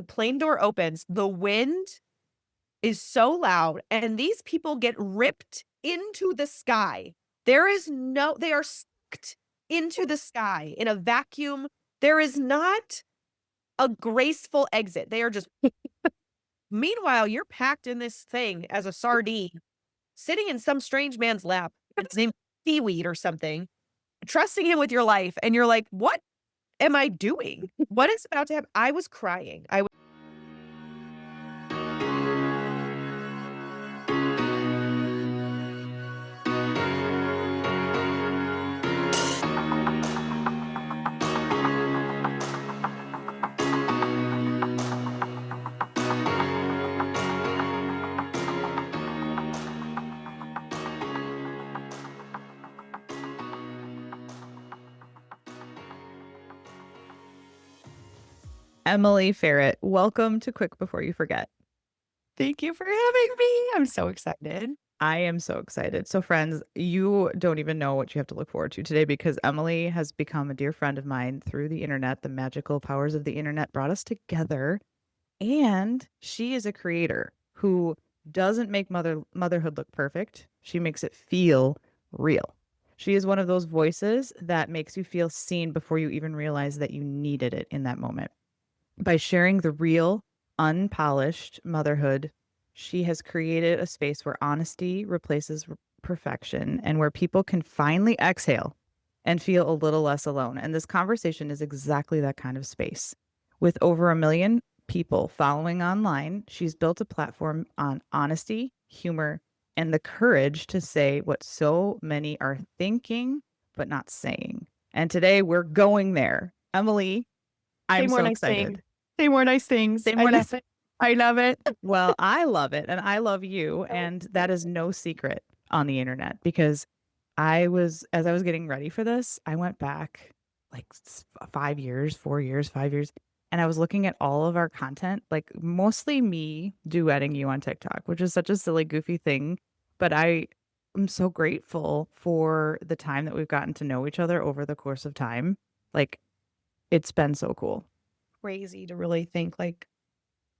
The plane door opens, the wind is so loud, and these people get ripped into the sky. They are sucked into the sky in a vacuum. There is not a graceful exit. They are just meanwhile, you're packed in this thing as a sardine, sitting in some strange man's lap. It's named Seaweed or something, trusting him with your life, and you're like, "What am I doing? What is about to happen?" I was crying. I Emily Feret, welcome to Quick Before You Forget. Thank you for having me. I'm so excited. I am so excited. So, friends, you don't even know what you have to look forward to today because Emily has become a dear friend of mine through the internet. The magical powers of the internet brought us together. And she is a creator who doesn't make motherhood look perfect. She makes it feel real. She is one of those voices that makes you feel seen before you even realize that you needed it in that moment. By sharing the real, unpolished motherhood, she has created a space where honesty replaces perfection and where people can finally exhale and feel a little less alone. And this conversation is exactly that kind of space. With over 1 million people following online, she's built a platform on honesty, humor, and the courage to say what so many are thinking but not saying. And today we're going there. Emily, Say I'm more so nice things. excited. Say more nice things. Say I more love nice. it. I love it. Well, I love it and I love you. So And that is no secret on the internet because as I was getting ready for this, I went back like 5 years, 4 years, 5 years, and I was looking at all of our content, like mostly me duetting you on TikTok, which is such a silly, goofy thing. But I am so grateful for the time that we've gotten to know each other over the course of time. Like, it's been so cool. crazy to really think like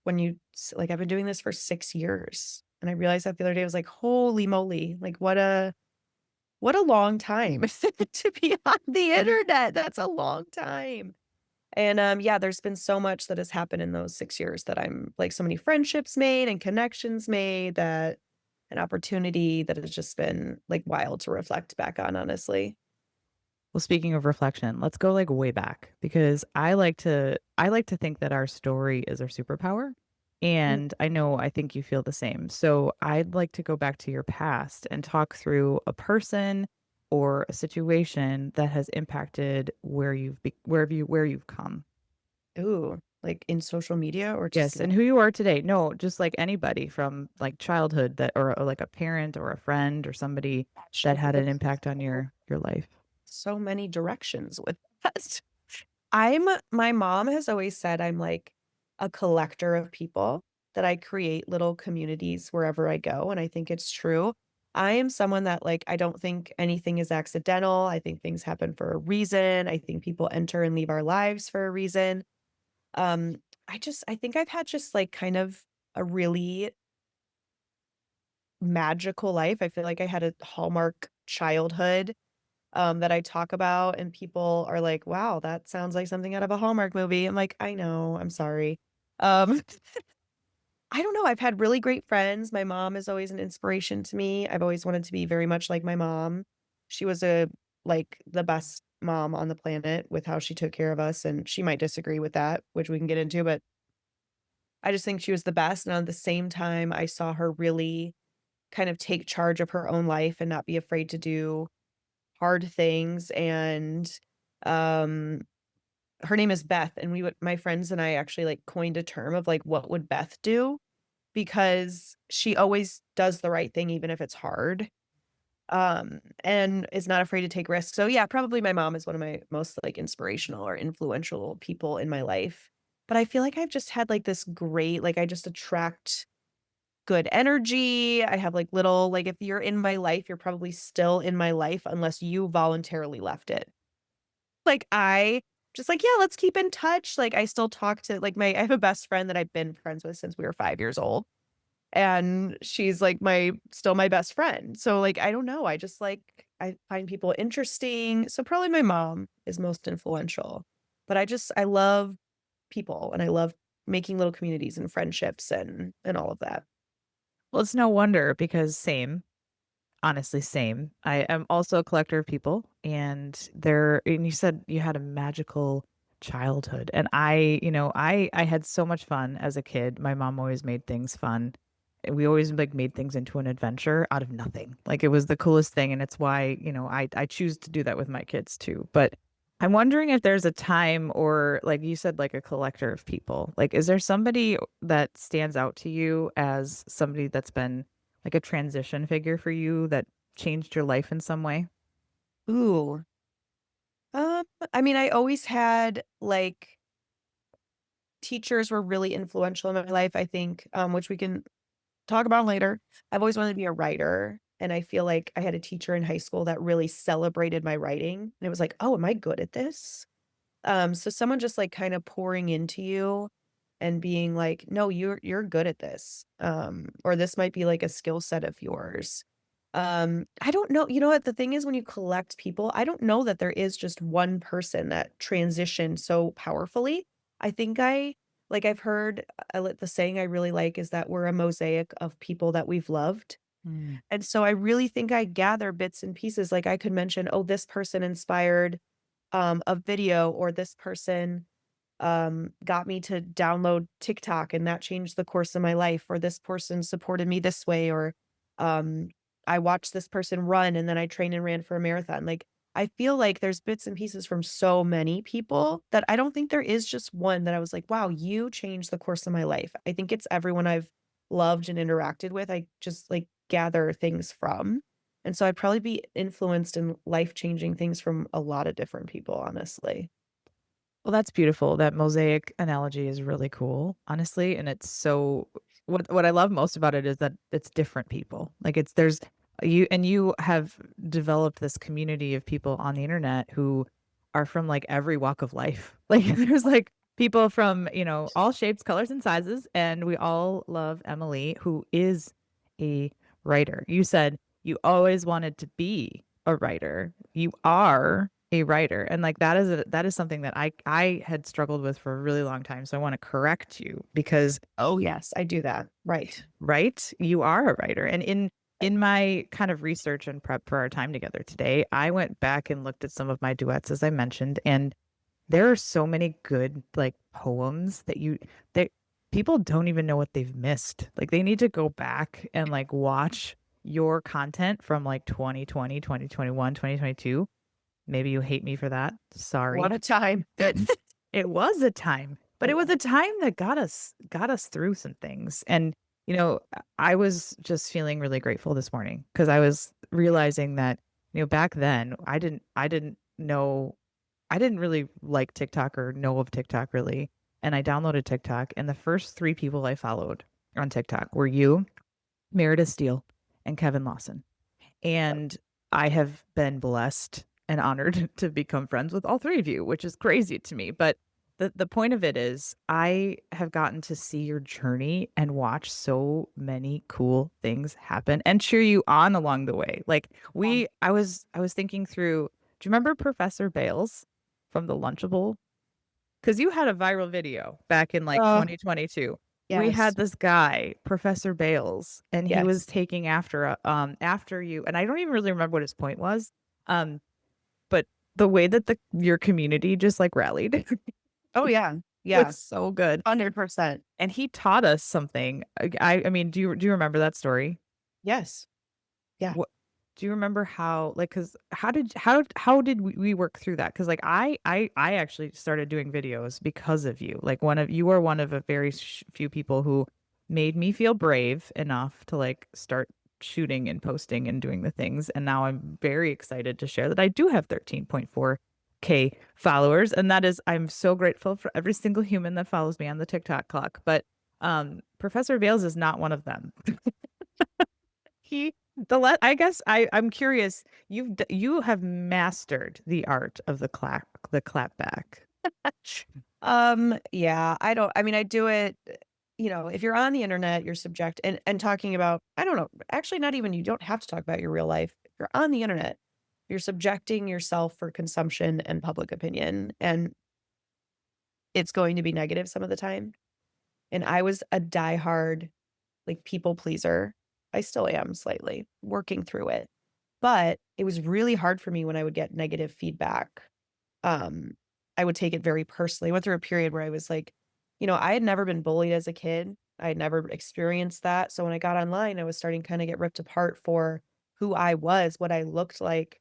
when like I've been doing this for 6 years. And I realized that the other day. I was like, holy moly, like what a long time to be on the internet. That's a long time. And yeah, there's been so much that has happened in those 6 years that I'm like so many friendships made and connections made that an opportunity that has just been like wild to reflect back on, honestly. Well, speaking of reflection, let's go like way back because I like to think that our story is our superpower. Mm. And I think you feel the same. So I'd like to go back to your past and talk through a person or a situation that has impacted where you've come. Ooh, like in social media or just Yes, and who you are today. No, just like anybody from like childhood that or like a parent or a friend or somebody that actually had an there's impact on so your life. so many directions with that. My mom has always said I'm like a collector of people, that I create little communities wherever I go, and I think it's true. I am someone that like I don't think anything is accidental. I think things happen for a reason. I think people enter and leave our lives for a reason. Um, I think I've had just like kind of a really magical life. I feel like I had a Hallmark childhood that I talk about, and people are like, "Wow, that sounds like something out of a Hallmark movie." I'm like, "I know, I'm sorry." Um, I don't know, I've had really great friends. My mom is always an inspiration to me. I've always wanted to be very much like my mom. She was the best mom on the planet with how she took care of us, and she might disagree with that, which we can get into, but I just think she was the best, and at the same time, I saw her really kind of take charge of her own life and not be afraid to do hard things, and, um, her name is Beth, and my friends and I actually, like, coined a term of, like, "What would Beth do?" Because she always does the right thing even if it's hard, and is not afraid to take risks. So, yeah, probably my mom is one of my most, like, inspirational or influential people in my life. But I feel like I've just had, like, this great I just attract good energy. I have, like, little if you're in my life, you're probably still in my life unless you voluntarily left it. Like, I just like, yeah, let's keep in touch. Like I still talk to like I have a best friend that I've been friends with since we were 5 years old. And she's like still my best friend. So like I don't know. I just like I find people interesting. So probably my mom is most influential. But I love people and I love making little communities and friendships and all of that. Well, it's no wonder because same. Honestly, same. I am also a collector of people, and you said you had a magical childhood. And I had so much fun as a kid. My mom always made things fun. And we always like made things into an adventure out of nothing. Like it was the coolest thing, and it's why, I choose to do that with my kids too. But I'm wondering if there's a time or like you said, like a collector of people. Like, is there somebody that stands out to you as somebody that's been like a transition figure for you that changed your life in some way? Ooh. Um, I mean, I always had like teachers were really influential in my life, I think, which we can talk about later. I've always wanted to be a writer. And I feel like I had a teacher in high school that really celebrated my writing. And it was like, oh, am I good at this? So someone just like kind of pouring into you and being like, no, you're good at this. Or this might be like a skill set of yours. I don't know. You know what? The thing is when you collect people, I don't know that there is just one person that transitioned so powerfully. I think I've heard the saying I really like is that we're a mosaic of people that we've loved. Mm. And so I really think I gather bits and pieces. Like I could mention, oh, this person inspired a video, or this person got me to download TikTok and that changed the course of my life, or this person supported me this way, or um, I watched this person run and then I trained and ran for a marathon. Like, I feel like there's bits and pieces from so many people that I don't think there is just one that I was like, wow, you changed the course of my life. I think it's everyone I've loved and interacted with. I just like gather things from. And so I'd probably be influenced in life changing things from a lot of different people, honestly. Well, that's beautiful. That mosaic analogy is really cool, honestly, and it's so what I love most about it is that it's different people. Like it's there's you have developed this community of people on the internet who are from like every walk of life. Like there's like people from, all shapes, colors, and sizes, and we all love Emily, who is a writer. You said you always wanted to be a writer. You are a writer. And like that is something that I had struggled with for a really long time. So I want to correct you because Oh, yes, I do that. Right. right, you are a writer. And in my kind of research and prep for our time together today, I went back and looked at some of my duets as I mentioned, and there are so many good like poems that people don't even know what they've missed. Like they need to go back and like watch your content from like 2020, 2021, 2022. Maybe you hate me for that. What Sorry. a time. It was a time, but It it was was. a time that got us through some things. And I was just feeling really grateful this morning because I was realizing that, back then I didn't really like TikTok or know of TikTok really. And I downloaded TikTok, and the first three people I followed on TikTok were you, Meredith Steele, and Kevin Lawson. And I have been blessed and honored to become friends with all three of you, which is crazy to me. But the point of it is I have gotten to see your journey and watch so many cool things happen and cheer you on along the way. Like I was thinking through, do you remember Professor Bales from the Lunchable? Because you had a viral video back in like Oh, 2022. We had yes. this guy, Professor Bales, and he was Yes. taking after you, and I don't even really remember what his point was. Um, but the way that the your community just like rallied Oh, yeah. was Yeah. so good. 100%. And he taught us something. I mean, do you remember that story? Yes. Yeah. What do you remember how like cuz how did we work through that? Cuz like I actually started doing videos because of you. Like you are one of a very few people who made me feel brave enough to like start shooting and posting and doing the things, and now I'm very excited to share that I do have 13.4K followers, and that is I'm so grateful for every single human that follows me on the TikTok clock. But Professor Vales is not one of them. He I guess I'm curious. You have mastered the art of the clap back. Yeah, I mean, I do it, if you're on the internet, you're subject and talking about I don't know, actually not even you don't have to talk about your real life. If you're on the internet, you're subjecting yourself for consumption and public opinion, and it's going to be negative some of the time. And I was a diehard, like, people pleaser. I still am slightly, working through it. But it was really hard for me when I would get negative feedback. Um, I would take it very personally. I went through a period where I was like, I had never been bullied as a kid. I had never experienced that. So when I got online, I was starting to kind of get ripped apart for who I was, what I looked like.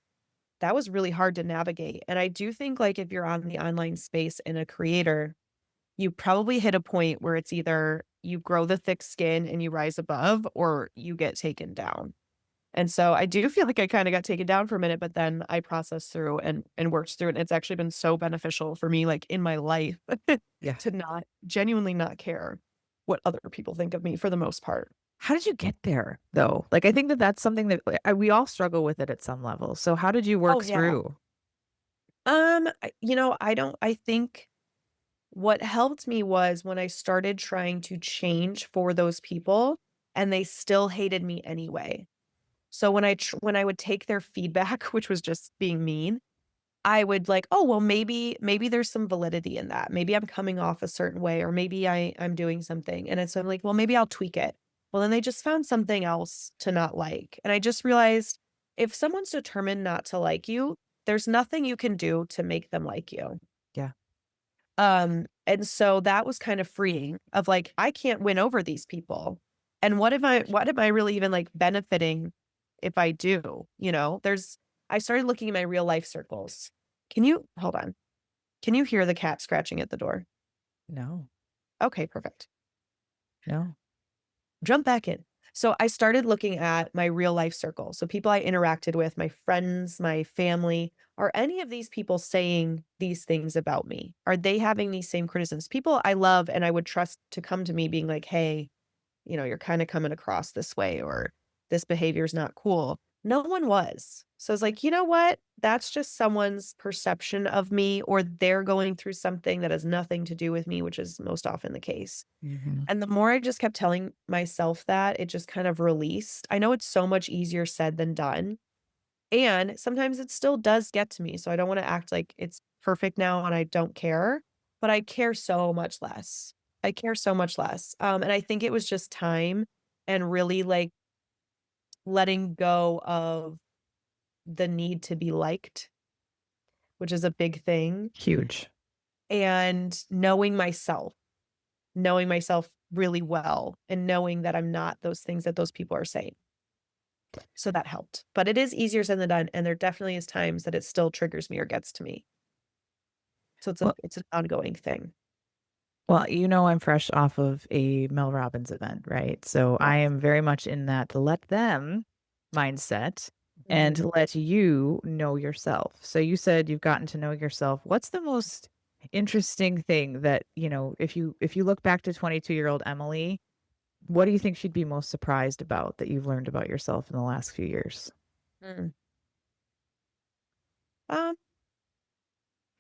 That was really hard to navigate. And I do think like if you're on the online space and a creator, you probably hit a point where it's either you grow the thick skin and you rise above or you get taken down. And so I do feel like I kinda got taken down for a minute, but then I processed through and worked through it, and it's actually been so beneficial for me, like, in my life Yeah. to not genuinely not care what other people think of me for the most part. How did you get there, though? Like, I think that that's something that, like, we all struggle with it at some level. So how did you Oh, work yeah. through? I think what helped me was when I started trying to change for those people, and they still hated me anyway. So when I would take their feedback, which was just being mean, I would like, "Oh, well, maybe there's some validity in that. Maybe I'm coming off a certain way, or maybe I'm doing something." And it's I'm like, "Well, maybe I'll tweak it." Well, then they just found something else to not like. And I just realized if someone's determined not to like you, there's nothing you can do to make them like you. Yeah. And so that was kind of freeing of like, I can't win over these people. And what am I really even like benefiting if I do? I started looking at my real life circles. Can you hold on? Can you hear the cat scratching at the door? No. Okay, perfect. No. Jump back in. So I started looking at my real life circle. So people I interacted with, my friends, my family, are any of these people saying these things about me? Are they having these same criticisms? People I love and I would trust to come to me being like, "Hey, you're kind of coming across this way," or "This behavior is not cool." No one was. So I was like, you know what? That's just someone's perception of me, or they're going through something that has nothing to do with me, which is most often the case. Mhm. And the more I just kept telling myself that, it just kind of released. I know it's so much easier said than done, and sometimes it still does get to me, so I don't wanna act like it's perfect now and I don't care, but I care so much less. I care so much less, and I think it was just time and really, like, letting go of the need to be liked, which is a big thing, Huge. and knowing myself really well and knowing that I'm not those things that those people are saying. So that helped. But it is easier said than done, and there definitely is times that it still triggers me or gets to me. So Well, it's an ongoing thing. I'm fresh off of a Mel Robbins event, right? So I Yes. am very much in that let them mindset and Mhm. to let you know yourself. So you said you've gotten to know yourself. What's the most interesting thing that, if you look back to 22-year-old Emily, what do you think she'd be most surprised about that you've learned about yourself in the last few years? Mm. Um,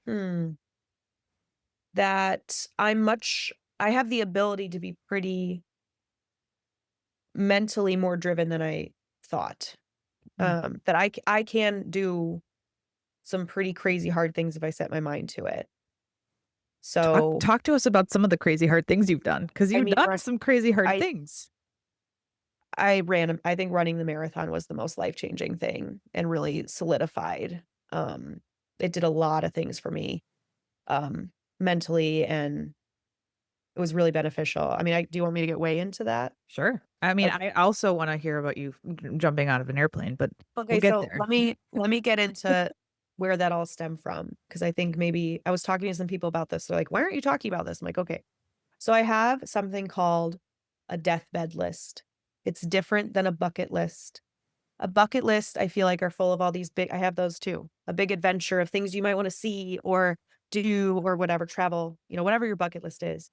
hmm. That I have the ability to be pretty mentally more driven than I thought. Mm. That I can do some pretty crazy hard things if I set my mind to it. Talk So, talk to us about some of the crazy hard things you've done, because 'cause I you've mean, done some crazy hard I things. I think running the marathon was the most life-changing thing and really solidified. Um, it did a lot of things for me, um, mentally, and it was really beneficial. I mean, do you want me to get way into that? Sure. I mean, Okay. I also wanna hear about you jumping out of an airplane, but we'll Okay, get so there. let me get into where that all stemmed from because I think maybe I was talking to some people about this. They're like, "Why aren't you talking about this?" I'm like, "Okay." So I have something called a deathbed list. It's different than a bucket list. A bucket list, I feel like, are full of all these big I have those too. A big adventure of things you might wanna see or do or whatever, travel, whatever your bucket list is.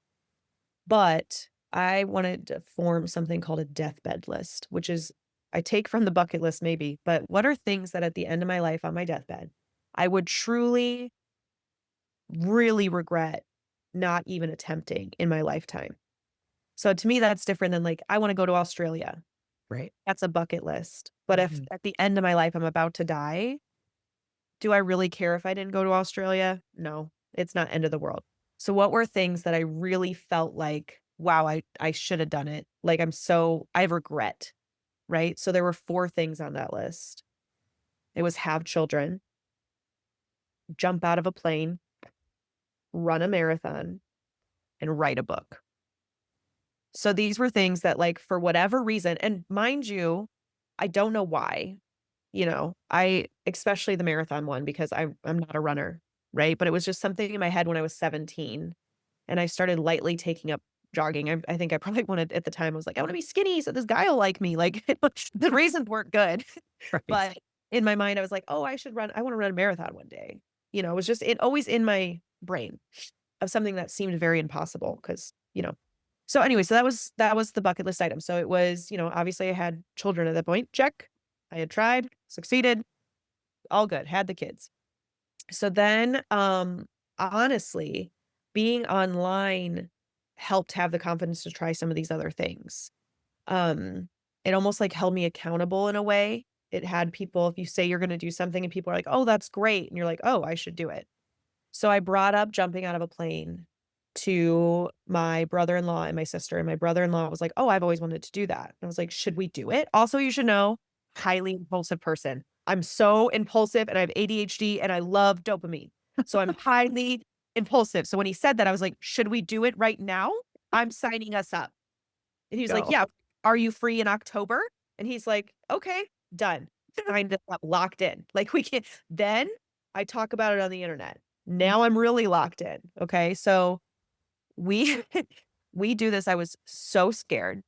But I wanted to form something called a deathbed list, which is I take from the bucket list maybe, but what are things that at the end of my life on my deathbed, I would truly really regret not even attempting in my lifetime. So to me, that's different than like, I want to go to Australia. Right. That's a bucket list. But if Mhm. at the end of my life I'm about to die, do I really care if I didn't go to Australia? No, it's not end of the world. So what were things that I really felt like, wow, I should have done it. Like I have regret, right? So there were 4 things on that list. It was have children, jump out of a plane, run a marathon, and write a book. So these were things that like for whatever reason, and mind you, I don't know why, I especially the marathon one because I'm not a runner, right? But it was just something in my head when I was 17 and I started lightly taking up jogging. I think I probably wanted at the time, I was like, I want to be skinny so this guy will like me. Like the reasons weren't good. Right. But in my mind, I was like, oh, I want to run a marathon one day. It was just always in my brain of something that seemed very impossible because. So anyway, so that was the bucket list item. So it was, obviously I had children at that point. Check. I had tried, succeeded, all good, had the kids. So then, honestly, being online helped have the confidence to try some of these other things. Um, it almost like held me accountable in a way. It had people, if you say you're going to do something and people are like, oh, that's great. And you're like, oh, I should do it. So I brought up jumping out of a plane to my brother-in-law and my sister, and my brother-in-law was like, "Oh, I've always wanted to do that." And I was like, "Should we do it?" Also, you should know, highly impulsive person. I'm so impulsive and I have ADHD and I love dopamine. So I'm highly impulsive. So when he said that, I was like, "Should we do it right now? I'm signing us up." And he was like, Go. "Yeah, are you free in October?" And he's like, "Okay, done." Signed it up, locked in. Like we can't then I talk about it on the internet. Now I'm really locked in. Okay. So we we do this. I was so scared.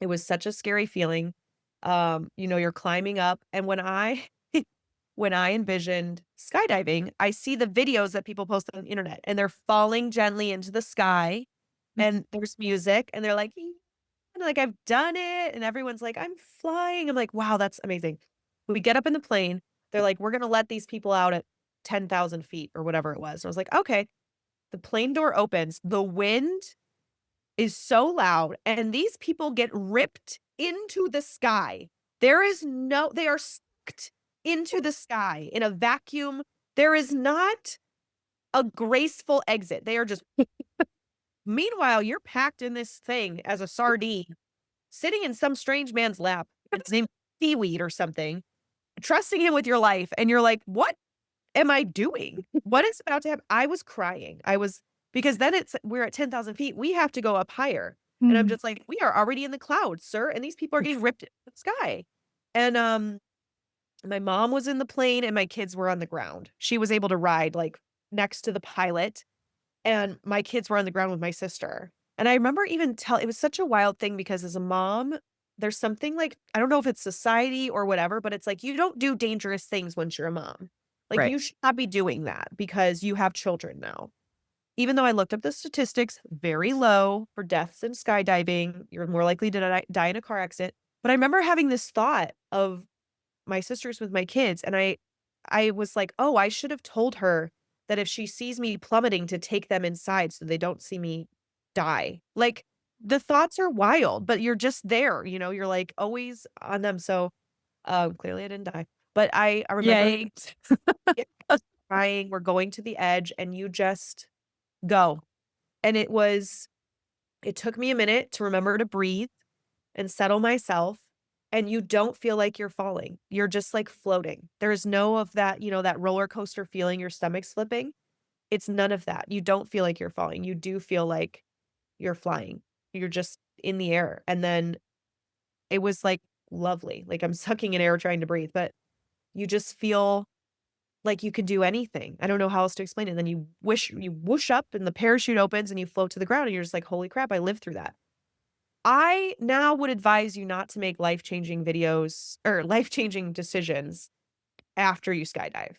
It was such a scary feeling. You're climbing up. And when I envisioned skydiving, I see the videos that people post on the internet and they're falling gently into the sky and there's music and they're like, and like, I've done it, and everyone's like, "I'm flying." I'm like, "Wow, that's amazing." We get up in the plane, they're like, "We're gonna let these people out at 10,000 feet," or whatever it was. And I was like, "Okay." The plane door opens, the wind is so loud, and these people get ripped into the sky. They are sucked into the sky in a vacuum. There is not a graceful exit. They are just meanwhile, you're packed in this thing as a sardine sitting in some strange man's lap, and his name Seaweed or something, trusting him with your life, and you're like, "What am I doing? What is about to happen?" I was crying. I was because then we're at 10,000 feet, we have to go up higher, and I'm Mm. just like, "We are already in the clouds, sir, and these people are getting ripped into the sky." And, my mom was in the plane and my kids were on the ground. She was able to ride, like, next to the pilot, and my kids were on the ground with my sister. And I remember even tell it was such a wild thing because as a mom, there's something like I don't know if it's society or whatever, but it's like you don't do dangerous things once you're a mom. Like Right. you should not be doing that because you have children now. Even though I looked up the statistics, very low for deaths in skydiving. You're more likely to die in a car accident. But I remember having this thought of my sisters with my kids, and I was like, "Oh, I should have told her that if she sees me plummeting to take them inside so they don't see me die." Like, the thoughts are wild, but you're just there, you're, like, always on them, so, clearly I didn't die. But I remember Yay. yeah, crying, we're going to the edge, and you just go. And it took me a minute to remember to breathe and settle myself, and you don't feel like you're falling. You're just, like, floating. There's no of that, that roller coaster feeling your stomach slipping. It's none of that. You don't feel like you're falling. You do feel like you're flying. You're just in the air, and then it was, like, lovely. Like, I'm sucking in air trying to breathe, but you just feel like you could do anything. I don't know how else to explain it. Then you whoosh up and the parachute opens and you float to the ground and you're just like, "Holy crap, I lived through that." I now would advise you not to make life-changing videos or life-changing decisions after you skydive.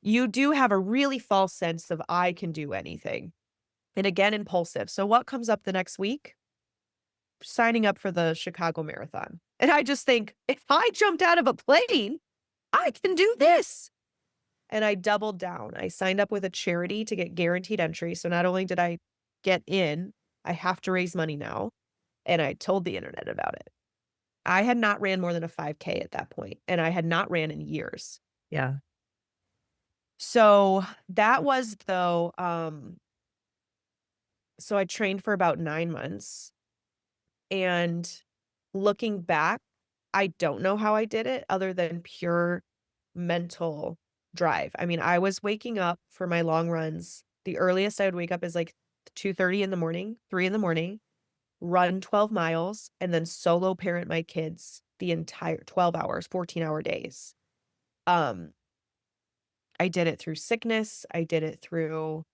You do have a really false sense of I can do anything. And again, impulsive. So what comes up the next week? Signing up for the Chicago Marathon. And I just think, if I jumped out of a plane, I can do this. and I doubled down. I signed up with a charity to get guaranteed entry, so not only did I get in, I have to raise money now, and I told the internet about it. I had not ran more than a 5K at that point, and I had not ran in years. Yeah. So, that was though, so I trained for about 9 months, and looking back, I don't know how I did it other than pure mental drive. I mean, I was waking up for my long runs. The earliest I would wake up is like 2:30 in the morning, 3 in the morning, run 12 miles, and then solo parent my kids the entire 12 hours, 14-hour days. Um, I did it through sickness, I did it through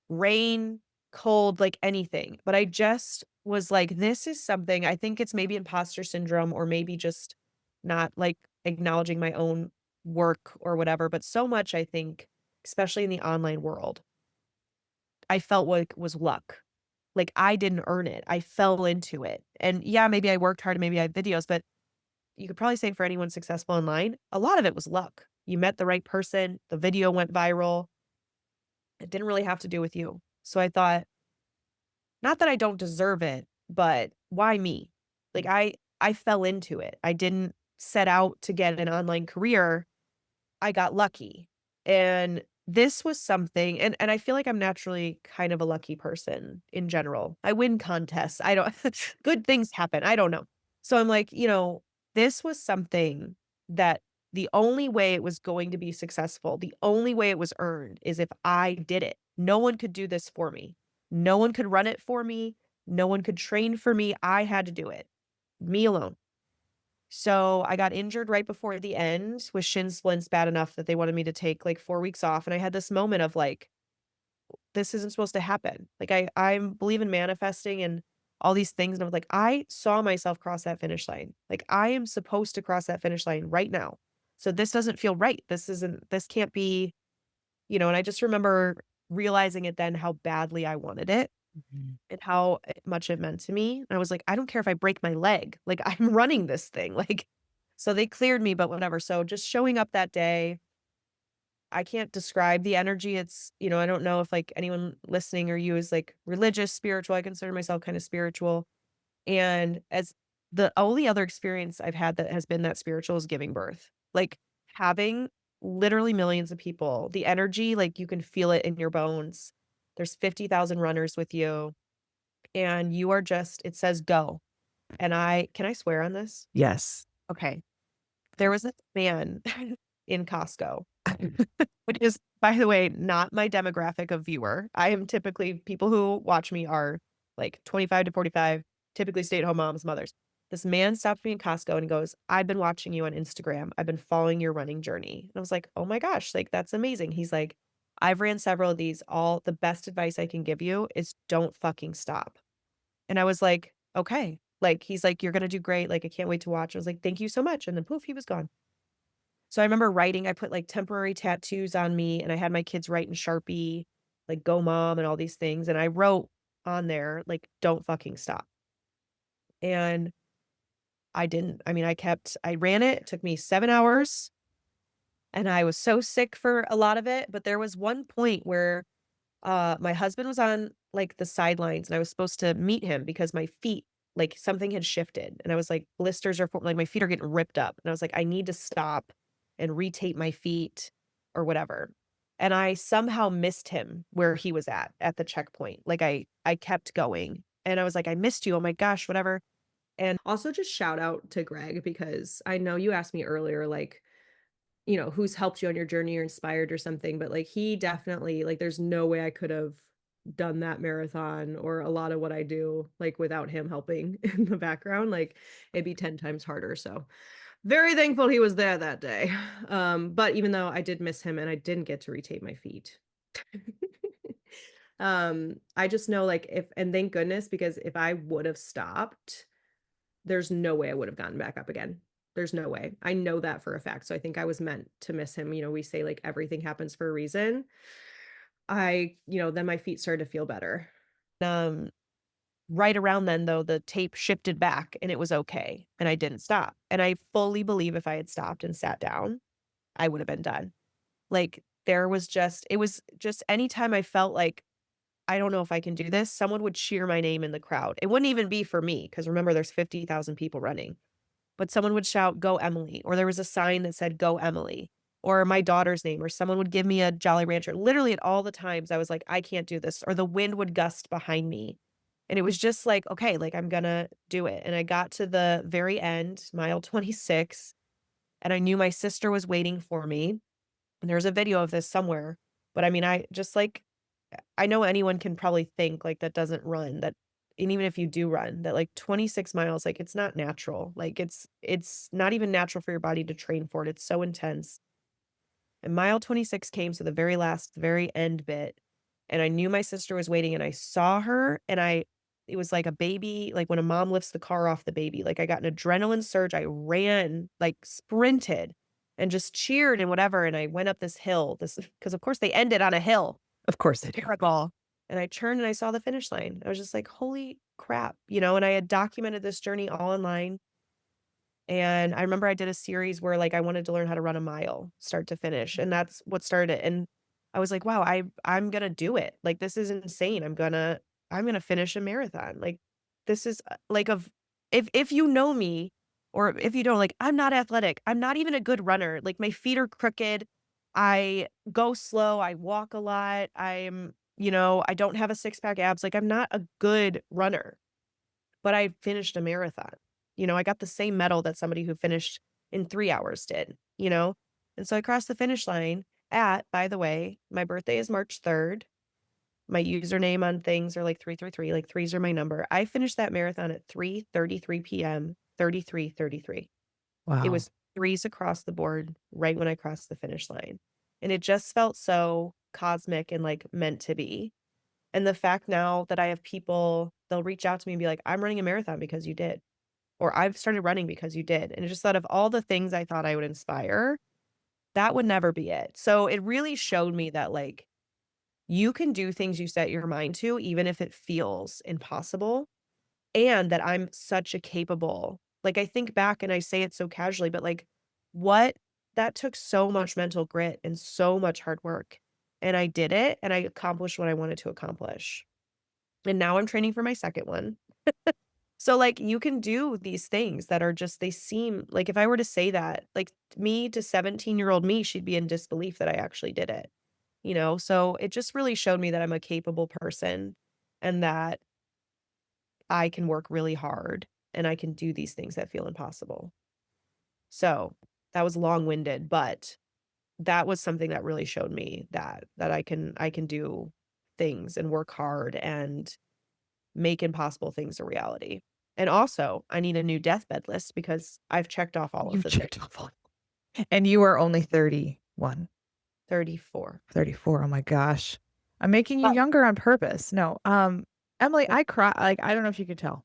rain, cold, like anything. But I just was like, this is something I think it's maybe imposter syndrome or maybe just not like acknowledging my own work or whatever. But so much, I think, especially in the online world, I felt like was luck. Like I didn't earn it. I fell into it. And yeah, maybe I worked hard and maybe I have videos, but you could probably say for anyone successful online, a lot of it was luck. You met the right person, the video went viral. It didn't really have to do with you. So I thought, not that I don't deserve it, but why me? Like I fell into it. I didn't set out to get an online career. I got lucky. And this was something and I feel like I'm naturally kind of a lucky person in general. I win contests. I don't good things happen. I don't know. So I'm like, this was something that the only way it was going to be successful, the only way it was earned is if I did it. No one could do this for me. No one could run it for me. No one could train for me. I had to do it. Me alone. So, I got injured right before the end with shin splints bad enough that they wanted me to take, like, 4 weeks off, and I had this moment of, like, "This isn't supposed to happen." Like, I believe in manifesting and all these things, and I was like, "I saw myself cross that finish line. Like, I am supposed to cross that finish line right now. So this doesn't feel right. This can't be." And I just remember realizing it then how badly I wanted it Mhm. and how much it meant to me. And I was like, "I don't care if I break my leg, like, I'm running this thing." Like, so they cleared me, but whatever. So just showing up that day, I can't describe the energy. I don't know if like anyone listening or you is like religious, spiritual. I consider myself kind of spiritual. And as the only other experience I've had that has been that spiritual is giving birth. Like having literally millions of people, the energy, like you can feel it in your bones. There's 50,000 runners with you and you are just it says go. And can I swear on this? Yes. Okay. There was a man in Costco, which is, by the way, not my demographic of viewer. I am typically people who watch me are like 25 to 45, typically stay-at-home moms, mothers. This man stopped me in Costco and goes, "I've been watching you on Instagram. I've been following your running journey." And I was like, "Oh my gosh, like that's amazing." He's like, "I've ran several of these. All the best advice I can give you is don't fucking stop." And I was like, "Okay." Like, he's like, "You're gonna do great, like, I can't wait to watch." I was like, "Thank you so much," and then poof, he was gone. So I remember writing I put, like, temporary tattoos on me, and I had my kids write in Sharpie, like, "Go mom," and all these things, and I wrote on there, like, "Don't fucking stop." And I didn't. I mean, I ran it, it took me 7 hours, and I was so sick for a lot of it, but there was one point where my husband was on, like, the sidelines, and I was supposed to meet him because my feet like, something had shifted, and I was like, blisters are like, my feet are getting ripped up, and I was like, "I need to stop and retape my feet," or whatever, and I somehow missed him where he was at the checkpoint, like, I kept going, and I was like, "I missed you, oh my gosh," whatever, and also just shout out to Greg because I know you asked me earlier, like, who's helped you on your journey or inspired or something, but, like, he definitely like, there's no way I could have done that marathon or a lot of what I do, like, without him helping in the background, like, it'd be 10 times harder, so, very thankful he was there that day, but even though I did miss him and I didn't get to retape my feet. I just know, like, if and thank goodness because if I would have stopped there's no way I would have gotten back up again. There's no way. I know that for a fact. So I think I was meant to miss him. We say like everything happens for a reason. Then my feet started to feel better. Um, right around then though, the tape shifted back and it was okay. And I didn't stop. And I fully believe if I had stopped and sat down, I would have been done. Like, it was just anytime I felt like, "I don't know if I can do this," someone would cheer my name in the crowd. It wouldn't even be for me, because remember, there's 50,000 people running. But someone would shout, "Go Emily," or there was a sign that said, "Go Emily," or my daughter's name, or someone would give me a Jolly Rancher. Literally at all the times I was like, "I can't do this," or the wind would gust behind me. And it was just like, "Okay, like, I'm gonna do it." And I got to the very end, mile 26, and I knew my sister was waiting for me. And there's a video of this somewhere, but I mean, I just like I know anyone can probably think, like, that doesn't run, that and even if you do run, that, like, 26 miles, like, it's not natural. Like, it's not even natural for your body to train for it. It's so intense. And mile 26 came, so the very last, very end bit, and I knew my sister was waiting, and I saw her, and I it was like a baby, like when a mom lifts the car off the baby, like, I got an adrenaline surge, I ran, like, sprinted, and just cheered and whatever, and I went up this hill, this because of course they ended on a hill, Of course they do. terrible, and I turned and I saw the finish line. I was just like, "Holy crap," and I had documented this journey all online. And I remember I did a series where, like, I wanted to learn how to run a mile, start to finish, and that's what started it, and I was like, "Wow, I'm gonna do it. Like, this is insane. I'm gonna finish a marathon." Like, this is, like, of if you know me or if you don't, like, I'm not athletic. I'm not even a good runner. Like, my feet are crooked. I go slow. I walk a lot. I don't have a six-pack abs. Like, I'm not a good runner. But I finished a marathon. I got the same medal that somebody who finished in 3 hours did? And so I crossed the finish line by the way, my birthday is March 3rd. My username on things are like 333, like 3s are my number. I finished that marathon at 3:33 PM, 33:33. It Wow. was 3s across the board right when I crossed the finish line. And it just felt so cosmic and, like, meant to be. And the fact now that I have people, they'll reach out to me and be like, "I'm running a marathon because you did," or "I've started running because you did." And I just thought of all the things I thought I would inspire, that would never be it. So it really showed me that, like, you can do things you set your mind to, even if it feels impossible, and that I'm such a capable, like, I think back and I say it so casually, but, like, what that took so much mental grit and so much hard work, and I did it, and I accomplished what I wanted to accomplish. And now I'm training for my second one. So, like, you can do these things that are just they seem like if I were to say that, like, me to 17-year-old me, she'd be in disbelief that I actually did it? So it just really showed me that I'm a capable person and that I can work really hard and I can do these things that feel impossible. So, that was long-winded, but that was something that really showed me that I can do things and work hard and make impossible things a reality. And also, I need a new deathbed list because I've checked off all of You've the things. checked off all. And you are only 31, 34. 34. Oh my gosh. I'm making you But younger on purpose. No, Emily, yeah, I cry like, I don't know if you could tell.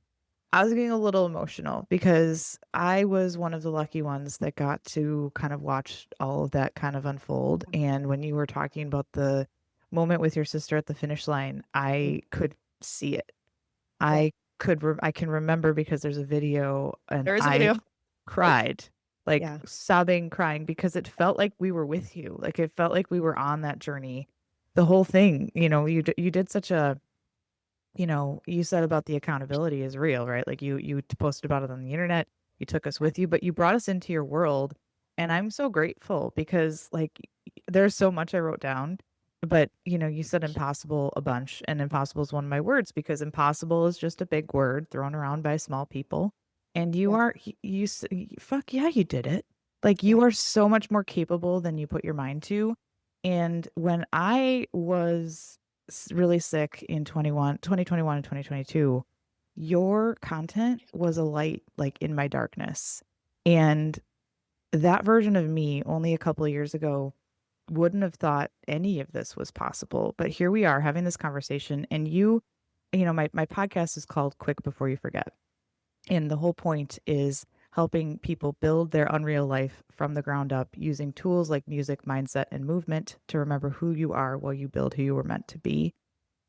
I was getting a little emotional because I was one of the lucky ones that got to kind of watch all of that kind of unfold, and when you were talking about the moment with your sister at the finish line, mm, I could see it. yeah, I can remember because there's a video and there is a I video. cried, like, Yeah, sobbing, crying because it felt like we were with you, like, it felt like we were on that journey. The whole thing, you did such a you said about the accountability is real, right? Like, you posted about it on the internet, you took us yeah, with you, but you brought us into your world, and I'm so grateful because, like, there's so much I wrote down, but, you said impossible a bunch, and impossible is one of my words because impossible is just a big word thrown around by small people, and you yeah, are fuck yeah, you did it. Like, yeah, you are so much more capable than you put your mind to, and when I was really sick in 2021 and 2022, your content was a light, like, in my darkness. And that version of me only a couple of years ago wouldn't have thought any of this was possible. But here we are having this conversation. And my podcast is called Quick Before You Forget. And the whole point is helping people build their unreal life from the ground up using tools like music, mindset, and movement to remember who you are while you build who you were meant to be.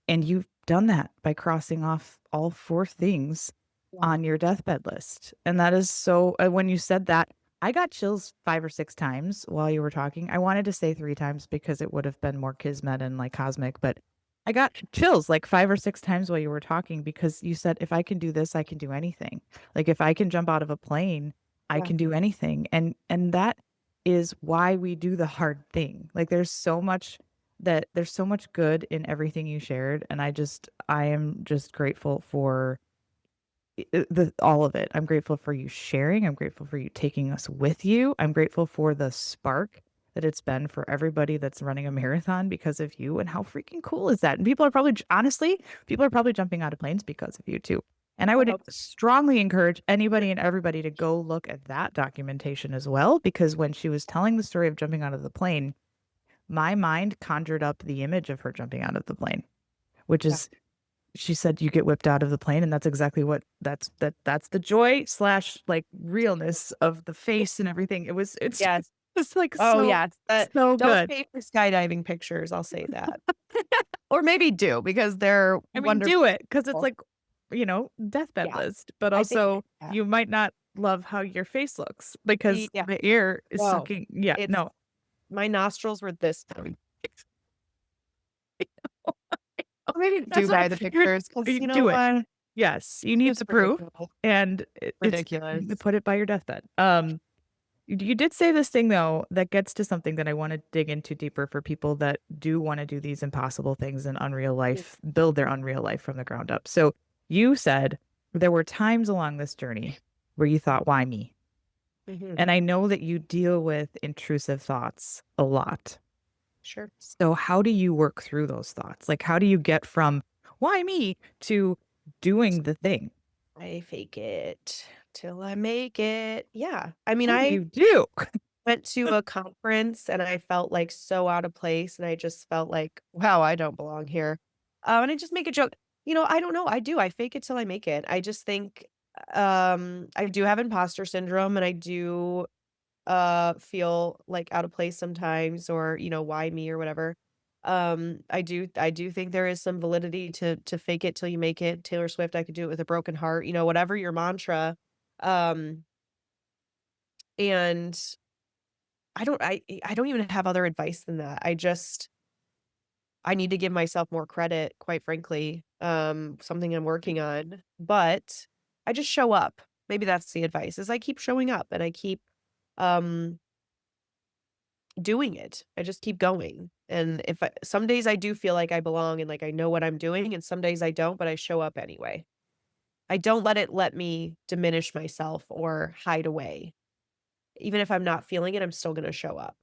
And you've done that by crossing off all 4 things yeah, on your deathbed list. And that is so when you said that, I got chills 5 or 6 times while you were talking. I wanted to say 3 times because it would have been more kismet and, like, cosmic, but I got chills, like, 5 or 6 times while you were talking because you said, "If I can do this, I can do anything." Like, if I can jump out of a plane, I Yeah. can do anything, and that is why we do the hard thing. Like, there's so much good in everything you shared, and I am just grateful for the all of it. I'm grateful for you sharing. I'm grateful for you taking us with you. I'm grateful for the spark that it's been for everybody that's running a marathon because of you. And how freaking cool is that? And people are probably, honestly, people are probably jumping out of planes because of you too. And I I would hope strongly encourage anybody and everybody to go look at that documentation as well, because when she was telling the story of jumping out of the plane, my mind conjured up the image of her jumping out of the plane, which yeah. is she said you get whipped out of the plane, and that's exactly what that's the joy slash like realness of the face and everything. It's Yes. it's like Oh, so yes. But so don't good. pay for skydiving pictures, I'll say that. Or maybe do because they're I mean, wonderful. do it because it's like, deathbed Yeah. list, but I think also yeah. you might not love how your face looks because Yeah. the air is Whoa. sucking. Yeah, It's no. my nostrils were this big. Or maybe do That's why buy the you're pictures because you you know do it. what? Yes, you It's need just the proof, ridiculous. and it's Ridiculous. put it by your deathbed. You did say this thing though that gets to something that I want to dig into deeper for people that do want to do these impossible things in unreal life, build their unreal life from the ground up. So you said there were times along this journey where you thought, why me? Mhm. And I know that you deal with intrusive thoughts a lot. Sure. So how do you work through those thoughts? Like, how do you get from why me to doing the thing? I fake it till I make it. Yeah. I mean, What do I you do? went to a conference and I felt, like, so out of place, and I just felt like, "Wow, I don't belong here." And I just make a joke. I don't know, I do, I fake it till I make it. I just think, I do have imposter syndrome, and I do, feel, like, out of place sometimes or, "Why me?" or whatever. I do think there is some validity to fake it till you make it. Taylor Swift, "I could do it with a broken heart," whatever your mantra. Um, and I don't even have other advice than that. I need to give myself more credit, quite frankly, something I'm working on, but I just show up. Maybe that's the advice, is I keep showing up and I keep, um, doing it. I just keep going, and if I some days I do feel like I belong and, like, I know what I'm doing, and some days I don't, but I show up anyway. I don't let me diminish myself or hide away. Even if I'm not feeling it, I'm still gonna show up.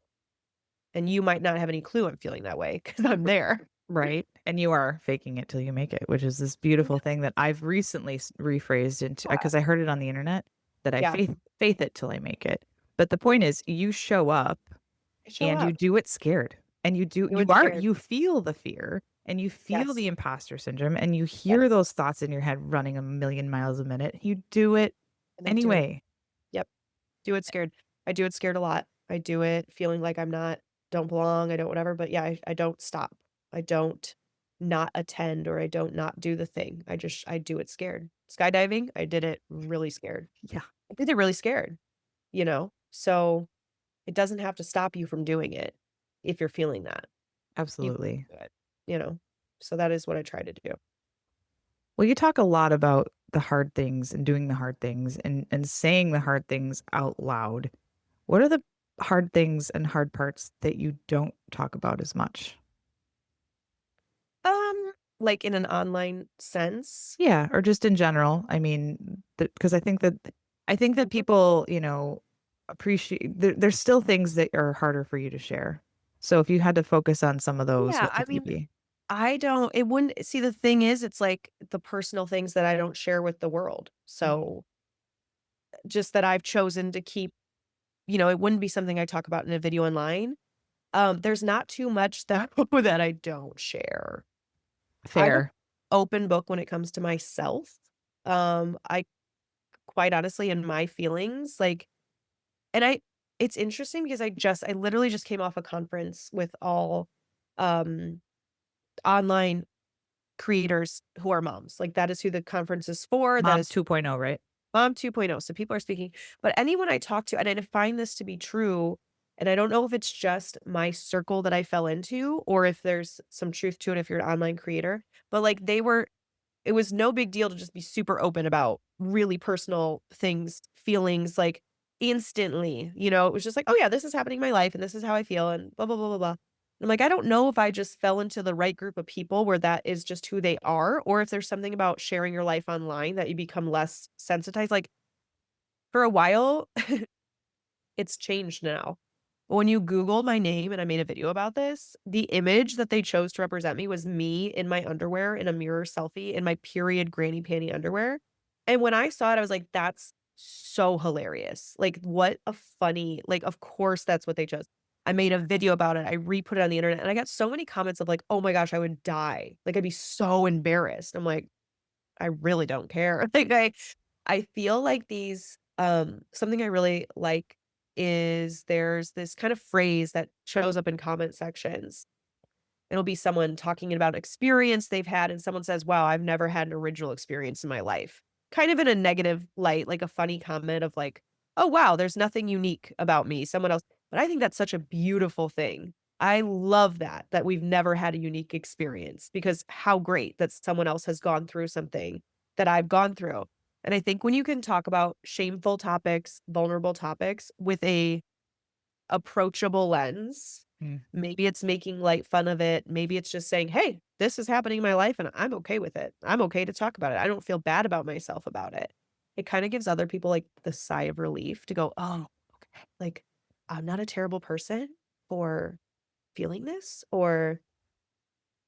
And you might not have any clue I'm feeling that way because 'cause I'm there. Right, and you are faking it till you make it, which is this Yeah, beautiful thing that I've recently rephrased into because I heard it on the internet that I yeah, faith it till I make it. But the point is you show up I show and you up. do it scared. And Do it scared. you feel the fear and you feel Yes. the imposter syndrome and you Yep, hear those thoughts in your head running a million miles a minute. You do it and I do it. anyway. Yep, do it scared. I do it scared a lot. I do it feeling like don't belong, I don't whatever, but yeah, I don't stop. I don't not attend or I don't not do the thing. I do it scared. Skydiving, I did it really scared. Yeah, I did it really scared, you know? So, it doesn't have to stop you from doing it if you're feeling that. You can absolutely. do it, you know? So that is what I try to do. Well, you talk a lot about the hard things and doing the hard things and saying the hard things out loud. What are the hard things and hard parts that you don't talk about as much? Like in an online sense? Yeah, or just in general. I mean, because I think that people, appreciate there's still things that are harder for you to share. So if you had to focus on some of those, Yeah, what I would they mean, be? I don't it wouldn't see, the thing is, it's like the personal things that I don't share with the world. Mhm. So, just that I've chosen to keep it wouldn't be something I talk about in a video online. There's not too much that that I don't share. I'm a Fair. open book when it comes to myself. I quite honestly, in my feelings, like and it's interesting because I literally just came off a conference with all, um, online creators who are moms. Like, that is who the conference is for, that Moms is 2.0, right? Mom 2.0, so people are speaking, but anyone I talk to, and I find this to be true, and I don't know if it's just my circle that I fell into or if there's some truth to it if you're an online creator, but, like, it was no big deal to just be super open about really personal things, feelings, like, instantly, it was just like, "Oh, yeah, this is happening in my life, and this is how I feel, and blah, blah, blah, blah, blah." I'm like, I don't know if I just fell into the right group of people where that is just who they are, or if there's something about sharing your life online that you become less sensitized, like, for a while, it's changed now. But when you Googled my name and I made a video about this, the image that they chose to represent me was me in my underwear in a mirror selfie in my period granny panty underwear. And when I saw it, I was like, that's so hilarious. Like, what a funny, like, of course, that's what they chose. I made a video about it. I re-put it on the internet and I got so many comments of like, oh my gosh, I would die. Like, I'd be so embarrassed. I'm like, I really don't care. Like, I feel like something I really like is there's this kind of phrase that shows up in comment sections. It'll be someone talking about experience they've had, and someone says, "Wow, I've never had an original experience in my life." Kind of in a negative light, like a funny comment of like, "Oh, wow, there's nothing unique about me." Someone else, but I think that's such a beautiful thing. I love that we've never had a unique experience because how great that someone else has gone through something that I've gone through. And I think when you can talk about shameful topics, vulnerable topics with a approachable lens. Mm. Maybe it's making light fun of it. Maybe it's just saying, "Hey, this is happening in my life and I'm okay with it. I'm okay to talk about it. I don't feel bad about myself about it." It kind of gives other people like the sigh of relief to go, "Oh, okay. Like I'm not a terrible person for feeling this." Or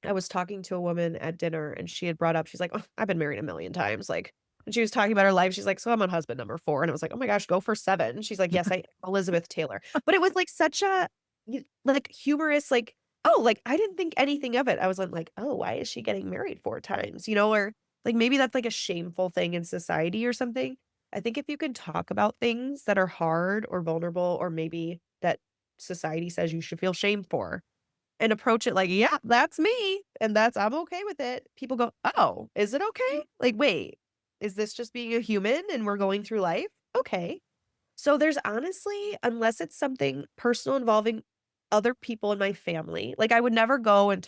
I was talking to a woman at dinner and she had brought up, she's like, "Oh, I've been married a million times." Like, and she was talking about her life. She's like, "So I'm on husband number 4." And I was like, "Oh my gosh, go for 7." She's like, "Yes, I Elizabeth Taylor." But it was like such a like humorous, like, oh, like I didn't think anything of it. I was like, oh, why is she getting married 4 times? Or like maybe that's like a shameful thing in society or something. I think if you can talk about things that are hard or vulnerable or maybe that society says you should feel shame for, and approach it like, "Yeah, that's me, and I'm okay with it." People go, "Oh, is it okay? Like, wait, is this just being a human and we're going through life? Okay." So there's honestly, unless it's something personal involving other people in my family, like, I would never go and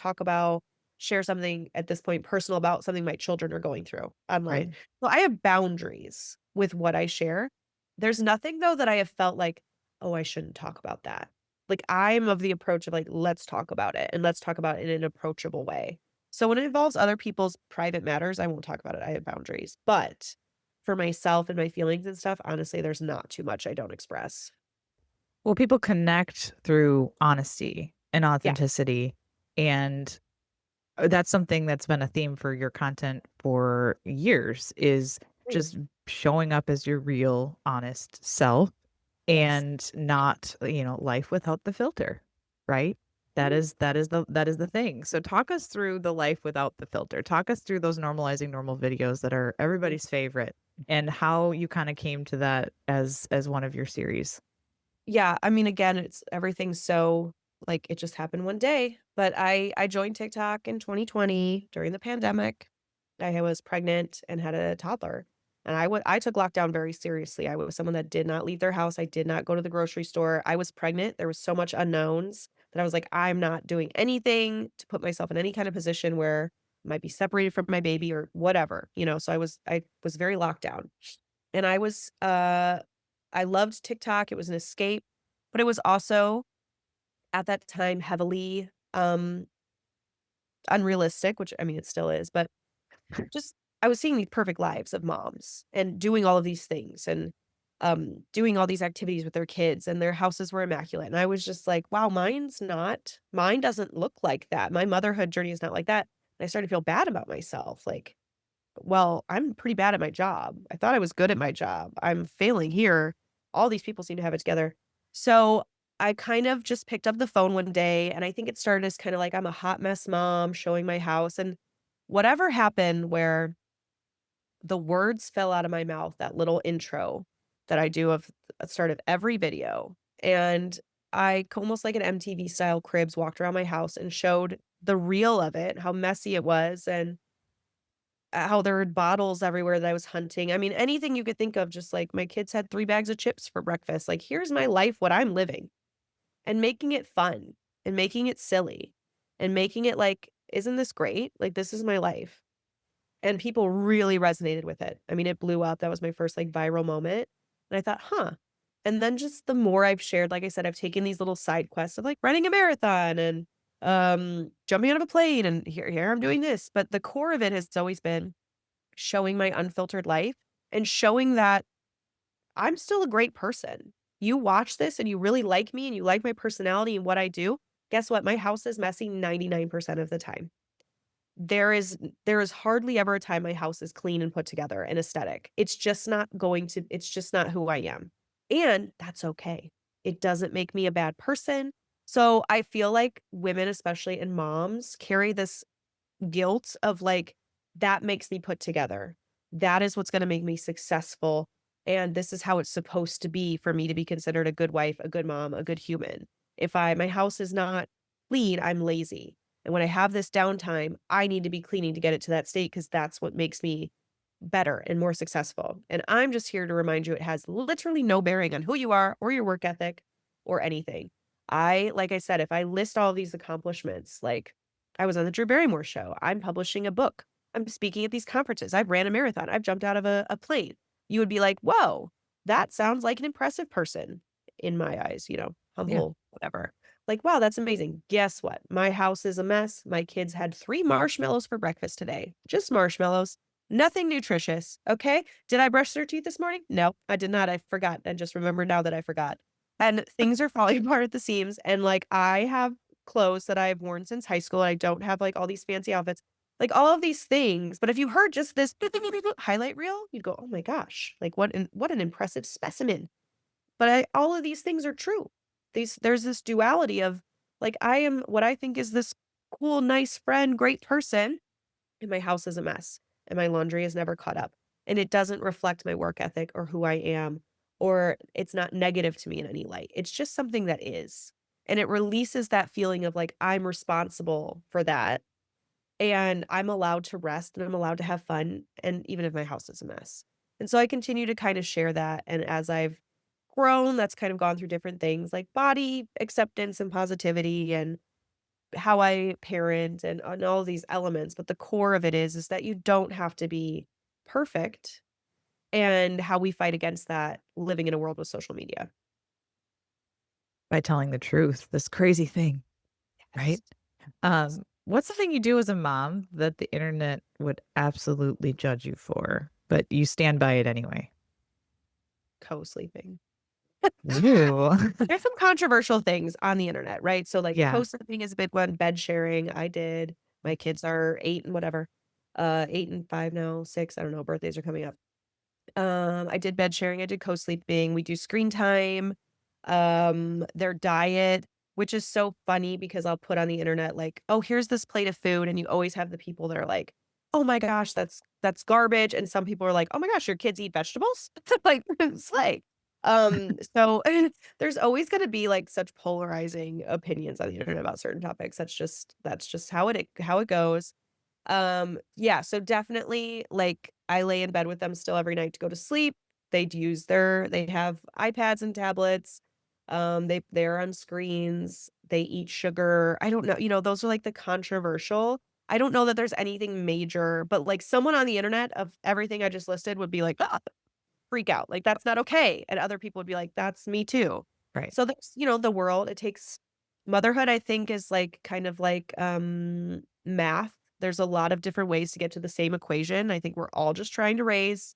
share something at this point personal about something my children are going through online. Right. So I have boundaries with what I share. There's nothing though that I have felt like, "Oh, I shouldn't talk about that." Like, I'm of the approach of like, "Let's talk about it, and let's talk about it in an approachable way." So when it involves other people's private matters, I won't talk about it. I have boundaries. But for myself and my feelings and stuff, honestly, there's not too much I don't express. Well, people connect through honesty and Yeah. authenticity, and that's something that's been a theme for your content for years is Thanks. just showing up as your real, honest self Yes. and not, life without the filter, right? Mhm. That is the thing. So talk us through the life without the filter. Talk us through those normalizing normal videos that are Mhm. everybody's favorite and how you kind of came to that as one of your series. Yeah, I mean, again, it's everything's so like, it just happened one day, but I joined TikTok in 2020 during the pandemic. I was pregnant and had a toddler, and I took lockdown very seriously. I was someone that did not leave their house. I did not go to the grocery store. I was pregnant. There was so much unknowns that I was like, "I'm not doing anything to put myself in any kind of position where I might be separated from my baby or whatever," So I was very locked down. And I loved TikTok. It was an escape, but it was also at that time heavily, unrealistic, which I mean, it still is, but just I was seeing these perfect lives of moms and doing all of these things and, doing all these activities with their kids, and their houses were immaculate, and I was just like, "Wow, mine doesn't look like that. My motherhood journey is not like that." And I started to feel bad about myself, like, "Well, I'm pretty bad at my job. I thought I was good at my job. I'm failing here. All these people seem to have it together." So, I kind of just picked up the phone one day, and I think it started as kinda like I'm a hot mess mom showing my house, and whatever happened where the words fell out of my mouth, that little intro that I do of at the start of every video, and almost like an MTV style cribs, walked around my house and showed the real of it, how messy it was, and how there were bottles everywhere that I was hunting. I mean, anything you could think of, just like my kids had 3 bags of chips for breakfast. Like, here's my life, what I'm living, and making it fun and making it silly and making it like, "Isn't this great? Like, this is my life." And people really resonated with it. I mean, it blew up. That was my first, like, viral moment, and I thought, "Huh." And then just the more I've shared, like I said, I've taken these little side quests of, like, running a marathon and, jumping out of a plane, and here I'm doing this, but the core of it has always been showing my unfiltered life and showing that I'm still a great person. You watch this and you really like me and you like my personality and what I do, guess what? My house is messy 99% of the time. There is hardly ever a time my house is clean and put together and aesthetic. It's just not who I am. And that's okay. It doesn't make me a bad person. So I feel like women, especially and moms, carry this guilt of like, that makes me put together. That is what's gonna make me successful, and this is how it's supposed to be for me to be considered a good wife, a good mom, a good human. If my house is not clean, I'm lazy, and when I have this downtime, I need to be cleaning to get it to that state because that's what makes me better and more successful, and I'm just here to remind you it has literally no bearing on who you are or your work ethic or anything. Like I said, if I list all these accomplishments, like I was on the Drew Barrymore show. I'm publishing a book. I'm speaking at these conferences. I've ran a marathon. I've jumped out of a plane. You would be like, whoa, that sounds like an impressive person in my eyes, Yeah. humble, whatever. Like, wow, that's amazing. Guess what? My house is a mess. My kids had 3 marshmallows for breakfast today. Just marshmallows. Nothing nutritious. Okay. Did I brush their teeth this morning? No, I did not. I forgot. I just remember now that I forgot. And things are falling apart at the seams. And like, I have clothes that I've worn since high school. I don't have, like, all these fancy outfits, like, all of these things, but if you heard just this highlight reel, you'd go, "Oh my gosh, like, what an impressive specimen." But all of these things are true. There's this duality of, like, I am what I think is this cool, nice friend, great person, and my house is a mess, and my laundry is never caught up, and it doesn't reflect my work ethic or who I am, or it's not negative to me in any light. It's just something that is, and it releases that feeling of, like, I'm responsible for that, and I'm allowed to rest, and I'm allowed to have fun, and even if my house is a mess. And so I continue to kinda share that, and as I've grown, that's kind of gone through different things, like body acceptance and positivity and how I parent and all of these elements, but the core of it is that you don't have to be perfect, and how we fight against that living in a world with social media. By telling the truth, this crazy thing, right? Yes. Yes. What's the thing you do as a mom that the internet would absolutely judge you for, but you stand by it anyway? Co-sleeping. Ooh. There's some controversial things on the internet, right? So, like, Yeah. co-sleeping is a big one, bed sharing, I did. My kids are 8 and whatever, 8 and 5 now, 6, I don't know, birthdays are coming up. I did bed sharing, I did co-sleeping, we do screen time, their diet, which is so funny because I'll put on the internet like, "Oh, here's this plate of food," and you always have the people that are like, "Oh my gosh, that's garbage," and some people are like, "Oh my gosh, your kids eat vegetables?" Like, slay. So there's always gonna be, like, such polarizing opinions on the internet about certain topics. That's just how it goes. Yeah, so definitely, like, I lay in bed with them still every night to go to sleep. They have iPads and tablets. They're on screens. They eat sugar. I don't know, those are, like, the controversial. I don't know that there's anything major, but, like, someone on the internet of everything I just listed would be like, "Ah," freak out, like, "That's not okay," and other people would be like, "That's me too." Right. So there's, the world, it takes motherhood, I think, is, like, kind of like, math. There's a lot of different ways to get to the same equation. I think we're all just trying to raise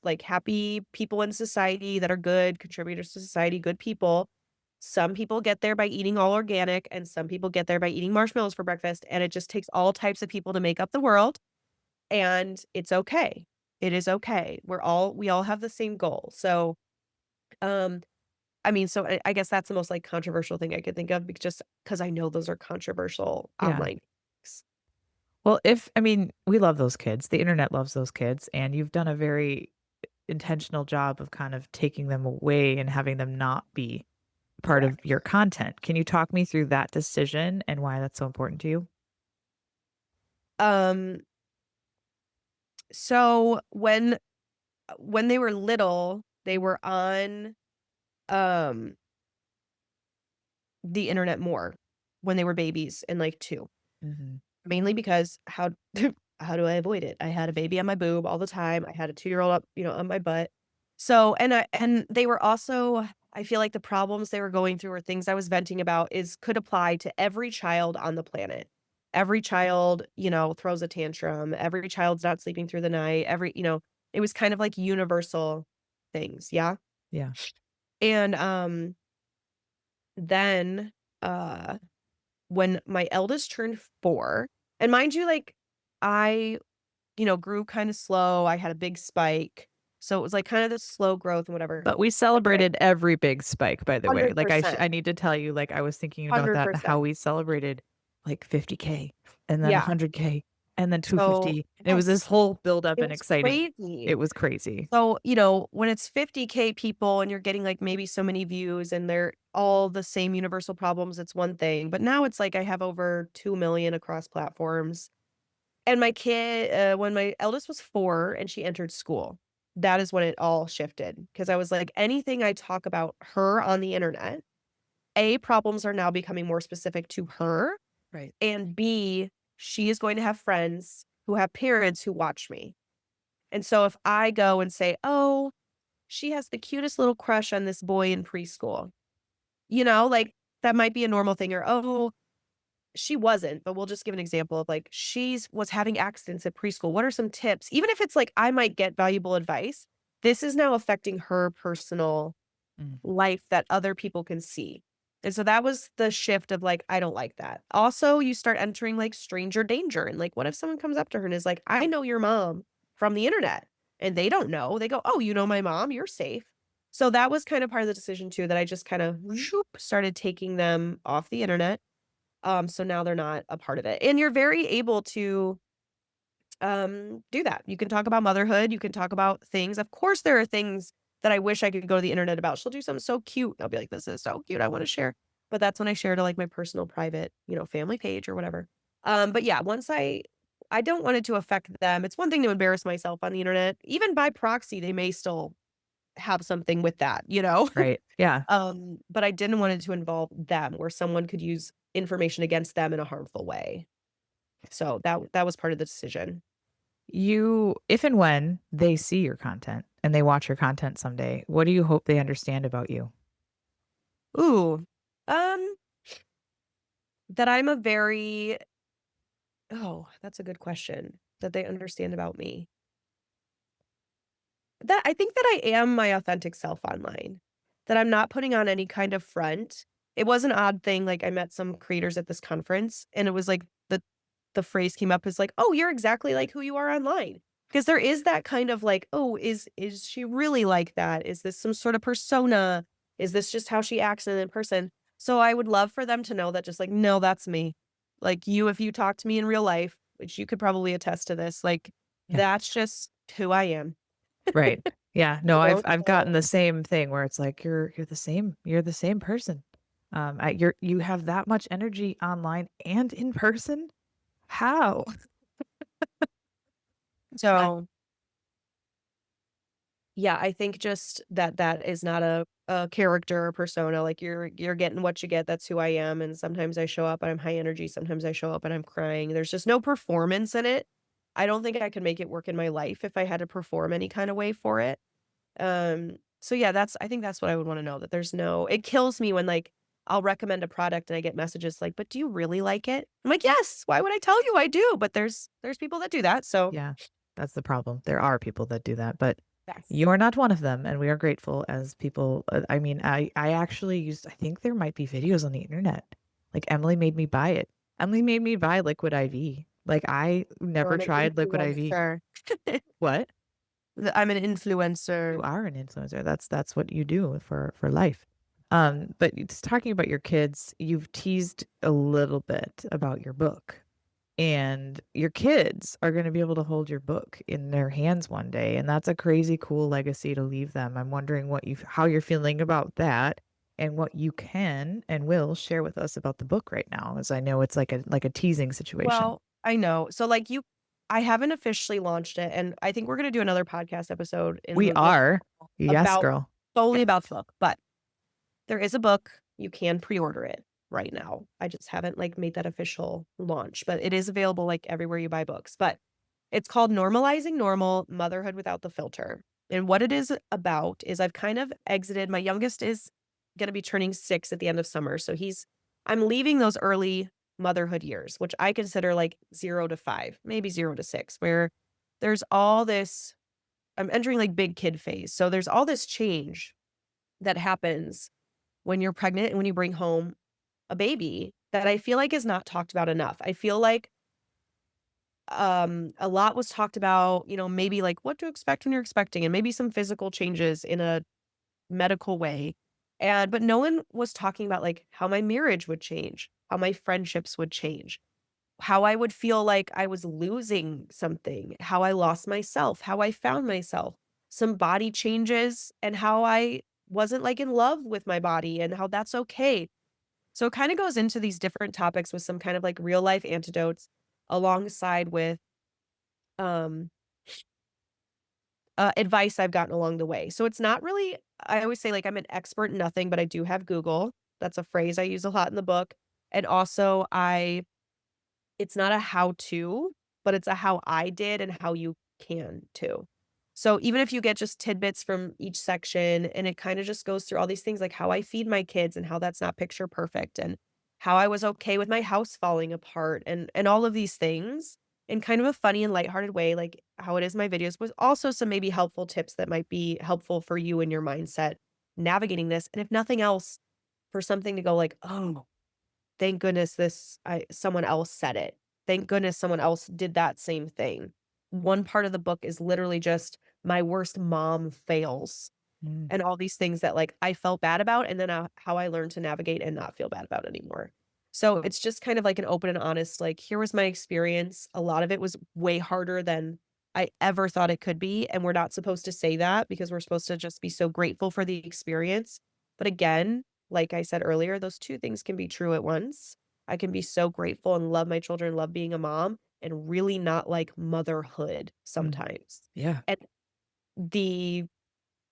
like, happy people in society that are good contributors to society, good people. Some people get there by eating all organic, and some people get there by eating marshmallows for breakfast, and it just takes all types of people to make up the world, and it's okay. It is okay. We all have the same goal. So, um, I mean, so I guess that's the most, like, controversial thing I could think of just because I know those are controversial Yeah. online things. Well, if I mean, we love those kids. The internet loves those kids, and you've done a very intentional job of kind of taking them away and having them not be part of Correct. your content. Can you talk me through that decision and why that's so important to you? Um So when they were little, they were on, um, the internet more when they were babies and, like, 2. Mhm. Mainly because how how do I avoid it? I had a baby on my boob all the time. I had a 2-year-old up, on my butt. So, and they were also, I feel like the problems they were going through or things I was venting about is could apply to every child on the planet. Every child, throws a tantrum. Every child's not sleeping through the night. It was kind of like universal things, yeah? Yeah. And, then, uh when my eldest turned 4, and mind you, like, I, grew kinda slow, I had a big spike, so it was, like, kinda this slow growth and whatever. But we But then celebrated every big spike, by the way. Like, 100%, I need to tell you, like, I was thinking about that and 100%. how we celebrated, like, 50K and then Yeah. 100K and then So 250, and it was this yes, whole build up it and was exciting. crazy. It was crazy. So, when it's 50K people and you're getting, like, maybe so many views and they're all the same universal problems, it's one thing, but now it's like I have over 2,000,000 across platforms. And my kid, when my eldest was 4 and she entered school, that is when it all shifted. Because I was like, anything I talk about her on the internet, A, problems are now becoming more specific to her, Right. and B, she is going to have friends who have parents who watch me. And so if I go and say, "Oh, she has the cutest little crush on this boy in preschool," like, that might be a normal thing, or, "Oh, she wasn't, but we'll just give an example of, like, she's was having accidents at preschool. What are some tips?" Even if it's like I might get valuable advice, this is now affecting her personal Mm. life that other people can see. And so that was the shift of, like, I don't like that. Also, you start entering, like, stranger danger, and, like, what if someone comes up to her and is like, "I know your mom from the internet," and they don't know. They go, "Oh, you know my mom? You're safe." So that was kind of part of the decision too, that I just kinda started taking them off the internet. So now they're not a part of it. And you're very able to do that. You can talk about motherhood, you can talk about things. Of course, there are things that I wish I could go to the internet about. She'll do something so cute. I'll be like, this is so cute. I want to share. But that's when I share to like my personal private, family page or whatever. But yeah, once I don't want it to affect them. It's one thing to embarrass myself on the internet. Even by proxy, they may still have something with that. Right. Yeah. But I didn't want it to involve them where someone could use information against them in a harmful way. So that was part of the decision. You if and when they see your content and they watch your content someday, what do you hope they understand about you? Ooh, um, that I'm a very oh, that's a good question, that they understand about me. That I think that I am my authentic self online, that I'm not putting on any kind of front. It was an odd thing, like, I met some creators at this conference, and it was like the phrase came up as like, "Oh, you're exactly like who you are online." Because there is that kind of like, "Oh, is she really like that? Is this some sort of persona? Is this just how she acts in person?" So I would love for them to know that just like, "No, that's me." Like, if you talk to me in real life, which you could probably attest to this, like, Yeah. that's just who I am. Right. Yeah. No, I've gotten So the same thing where it's like you're the same person. You have that much energy online and in person? How? Uh, so yeah, I think just that is not a character or persona, like, you're getting what you get, that's who I am, and sometimes I show up and I'm high energy, sometimes I show up and I'm crying, there's just no performance in it. I don't think I could make it work in my life if I had to perform any kind of way for it. So yeah, I think that's what I would wanna know, that there's no it kills me when, like, I'll recommend a product and I get messages like, "But do you really like it?" I'm like, "Yes, why would I tell you I do?" But there's people that do that, so yeah, that's the problem. There are people that do that, but yes. you're not one of them, and we are grateful as people. I mean, I actually used. I think there might be videos on the internet. Like Emily made me buy it. Emily made me buy Liquid IV. Like I Or never an tried Liquid IV. influencer. What? I'm an You influencer. are an influencer. That's what you do for life. But it's talking about your kids, you've teased a little bit about your book. And your kids are going to be able to hold your book in their hands one day, and that's a crazy cool legacy to leave them. I'm wondering how you're feeling about that and what you can and will share with us about the book right now, as I know it's like a teasing situation. Well, I know. So, like, you I haven't officially launched it, and I think we're gonna do another podcast episode We in, like, are. Yes, about girl. solely about the book, but there is a book, you can pre-order it right now. I just haven't, like, made that official launch, but it is available, like, everywhere you buy books, but it's called Normalizing Normal: Motherhood Without the Filter, and what it is about is I've kind of exited my youngest is gonna be turning 6 at the end of summer, so I'm leaving those early motherhood years, which I consider, like, 0 to 5, maybe 0 to 6, where there's all this I'm entering, like, big kid phase, so there's all this change that happens when you're pregnant and when you bring home a baby that I feel like is not talked about enough. I feel like, a lot was talked about, maybe like what to expect when you're expecting and maybe some physical changes in a medical way. But no one was talking about like how my marriage would change, how my friendships would change, how I would feel like I was losing something, how I lost myself, how I found myself, some body changes and how I wasn't like in love with my body and how that's okay. So it kind of goes into these different topics with some kind of like real life antidotes alongside with um advice I've gotten along the way. So it's not really I always say like I'm an expert in nothing, but I do have Google. That's a phrase I use a lot in the book. And also it's not a how to, but it's a how I did and how you can too. So even if you get just tidbits from each section and it kind of just goes through all these things like how I feed my kids and how that's not picture perfect and how I was okay with my house falling apart and all of these things in kind of a funny and lighthearted way, like how it is in my videos, with also some maybe helpful tips that might be helpful for you and your mindset navigating this. And if nothing else, for something to go like, oh, thank goodness this I someone else said it. Thank goodness someone else did that same thing. One part of the book is literally just my worst mom fails Mm. and all these things that, like, I felt bad about and then, how I learned to navigate and not feel bad about anymore. So, it's just kind of like an open and honest, like, here was my experience. A lot of it was way harder than I ever thought it could be, and we're not supposed to say that because we're supposed to just be so grateful for the experience. But again, like I said earlier, those 2 things can be true at once. I can be so grateful and love my children, love being a mom, and really not like motherhood Mm. sometimes. Yeah. And the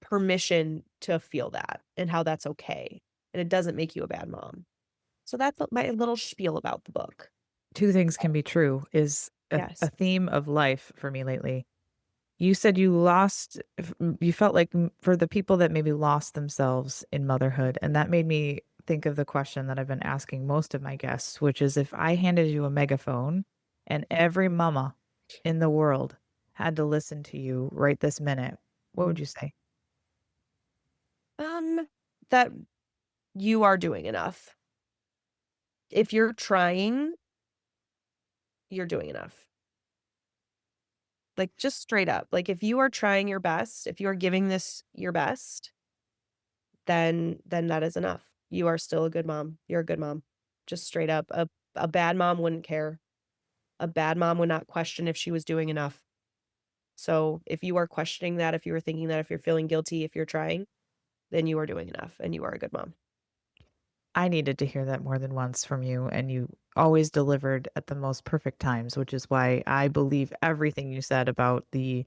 permission to feel that and how that's okay, and it doesn't make you a bad mom. So that's my little spiel about the book. 2 things can be true is a Yes. theme of life for me lately. You said you lost you felt like for the people that maybe lost themselves in motherhood, and that made me think of the question that I've been asking most of my guests, which is if I handed you a megaphone and every mama in the world had to listen to you right this minute, what would Mhm. you say? Um, that you are doing enough. If you're trying, you're doing enough. Like, just straight up. Like, if you are trying your best, if you are giving this your best, then that is enough. You are still a good mom. You're a good mom. Just straight up. A bad mom wouldn't care. A bad mom would not question if she was doing enough. So, if you are questioning that, if you are thinking that, if you're feeling guilty, if you're trying, then you are doing enough and you are a good mom. I needed to hear that more than once from you, and you always delivered at the most perfect times, which is why I believe everything you said about the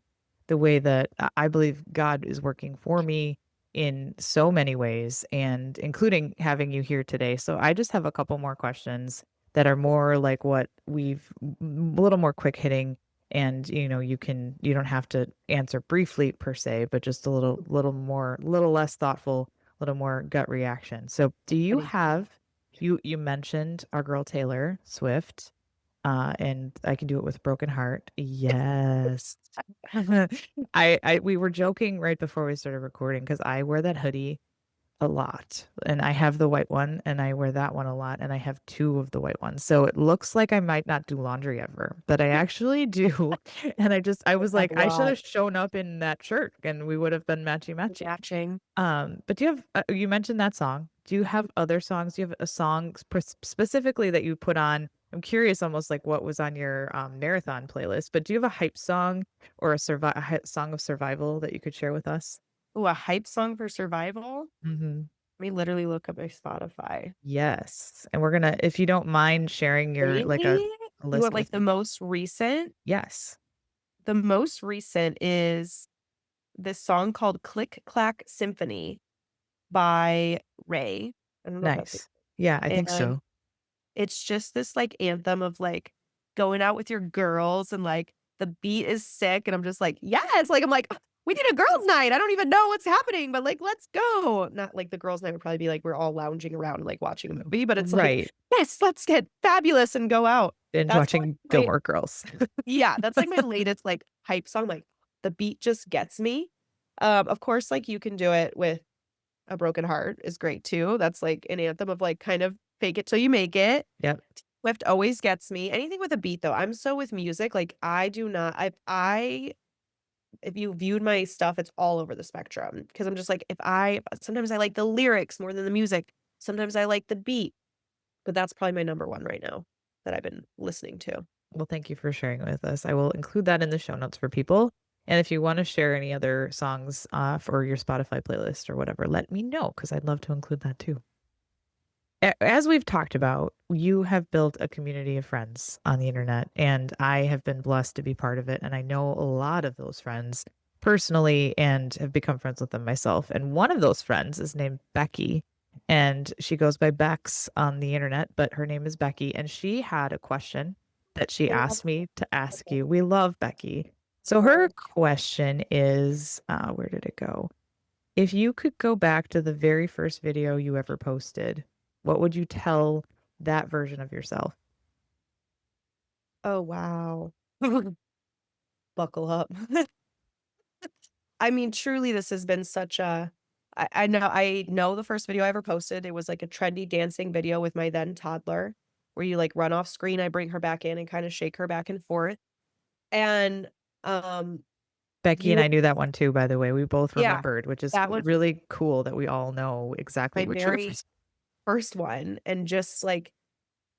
way that I believe God is working for me in so many ways, and including having you here today. So I just have a couple more questions that are more like what a little more quick hitting, and you don't have to answer briefly per se, but just a little less thoughtful, little more gut reaction. So, do you Ready. have you mentioned our girl Taylor Swift, and I can do it with a broken heart. Yes. I we were joking right before we started recording because I wear that hoodie a lot, and I have the white one, and I wear that one a lot, and I have 2 of the white ones. So it looks like I might not do laundry ever, but I actually do. And I I was have like, a I should lot have shown up in that shirt and we would have been matchy matchy. matching. But do you have you mentioned that song. Do you have other songs? Do you have a song specifically that you put on? I'm curious almost like what was on your marathon playlist, but do you have a hype song or song of survival that you could share with us? Ooh, a hype song for survival? Mhm. Let me literally look up my Spotify. Yes. And we're gonna, if you don't mind sharing your like a Lately? a You listen want like with the me. most recent? Yes. The most recent is this song called Click Clack Symphony by Ray. I don't know if that's Nice. Yeah, I it. think And so. it's just this like anthem of like going out with your girls and like the beat is sick and I'm just like, yes, like I'm like, we need a girls' night. I don't even know what's happening, but like let's go. Not like the girls' night would probably be like we're all lounging around and like watching a movie, but it's like, Right. yes, let's get fabulous and go out. Binge That's probably watching my Gilmore Girls. yeah, that's like my latest like hype song. Like the beat just gets me. Of course, like you can do it with A Broken Heart is great too. That's like an anthem of like kind of fake it till you make it. Yep. Swift always gets me. Anything with a beat though. I'm so with music. Like I do not I if you viewed my stuff, it's all over the spectrum. Because I'm just like, if I sometimes I like the lyrics more than the music. Sometimes I like the beat. But that's probably my number one right now that I've been listening to. Well, thank you for sharing with us. I will include that in the show notes for people. And if you want to share any other songs for your Spotify playlist or whatever, let me know because I'd love to include that too. As we've talked about, you have built a community of friends on the internet, and I have been blessed to be part of it. And I know a lot of those friends personally and have become friends with them myself. And one of those friends is named Becky, and she goes by Bex on the internet, but her name is Becky. And she had a question that she I love asked me to ask her. you. We love Becky. So her question is, where did it go? If you could go back to the very first video you ever posted, what would you tell that version of yourself? Oh wow. Buckle up. I mean, truly, this has been such a I know the first video I ever posted, it was like a trendy dancing video with my then toddler, where you like run off screen, I bring her back in and kind of shake her back and forth. And um Becky and you I knew that one too, by the way. We both yeah, remembered, which is that was really cool that we all know exactly my which one. very first one. And just like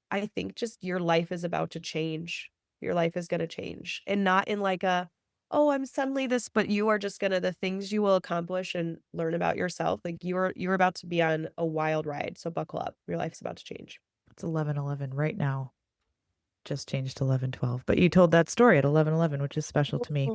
I think just your life is about to change. Your life is gonna change, and not in like a, "Oh, I'm suddenly this," but you are just gonna the things you will accomplish and learn about yourself, like, you're about to be on a wild ride, so buckle up. Your life's about to change. It's 11:11 right now. Just changed to 11:12. But you told that story at 11:11, which is special to me.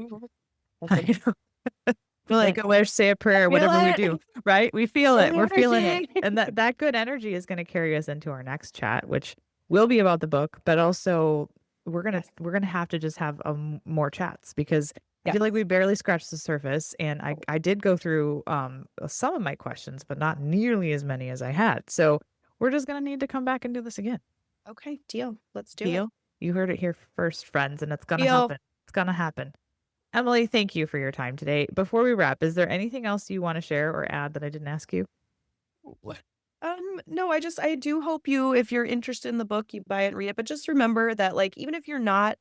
That's I know. We're I like, oh, let's say a prayer, feel whatever we do, it. right? We feel Feel it. the We're feeling it. energy. And that good energy is going to carry us into our next chat, which will be about the book, but also Yes, we're gonna have to just have more chats because I feel like yes. we barely scratched the surface. And I did go through some of my questions, but not nearly as many as I had. So we're just gonna need to come back and do this again. Okay, deal. Let's do it. Deal? You heard it here first, friends, and it's gonna Deal. happen. It's gonna happen. Emily, thank you for your time today. Before we wrap, is there anything else you want to share or add that I didn't ask you? No, I do hope you, if you're interested in the book, you buy it and read it. But just remember that, like, even if you're not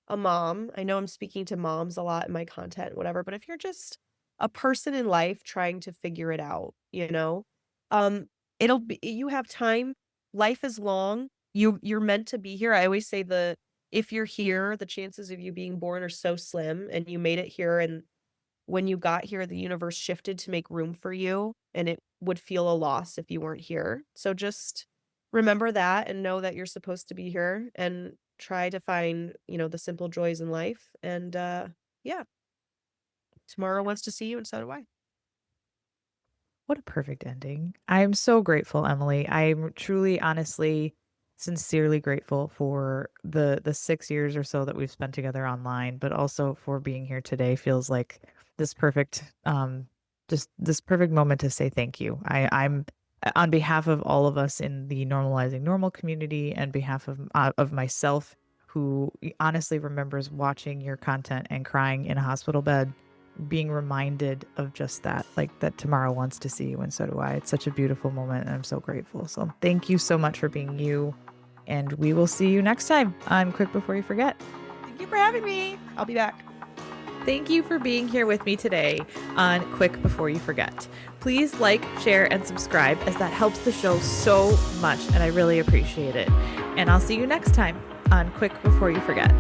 a mom, I know I'm speaking to moms a lot in my content, whatever, but if you're just a person in life trying to figure it out, um, it'll be you have time. Life is long. You're meant to be here. I always say if you're here, the chances of you being born are so slim and you made it here and when you got here, the universe shifted to make room for you, and it would feel a loss if you weren't here. So just remember that and know that you're supposed to be here and try to find, the simple joys in life. And yeah, tomorrow wants to see you, and so do I. What a perfect ending. I'm so grateful, Emily. I'm truly, honestly, sincerely grateful for the 6 years or so that we've spent together online, but also for being here today feels like this perfect just this perfect moment to say thank you. I'm on behalf of all of us in the Normalizing Normal community and behalf of myself who honestly remembers watching your content and crying in a hospital bed, being reminded of just that, like that tomorrow wants to see you, and so do I. It's such a beautiful moment, and I'm so grateful. So thank you so much for being you, and we will see you next time on Quick Before You Forget. Thank you for having me. I'll be back. Thank you for being here with me today on Quick Before You Forget. Please like, share, and subscribe as that helps the show so much, and I really appreciate it. And I'll see you next time on Quick Before You Forget.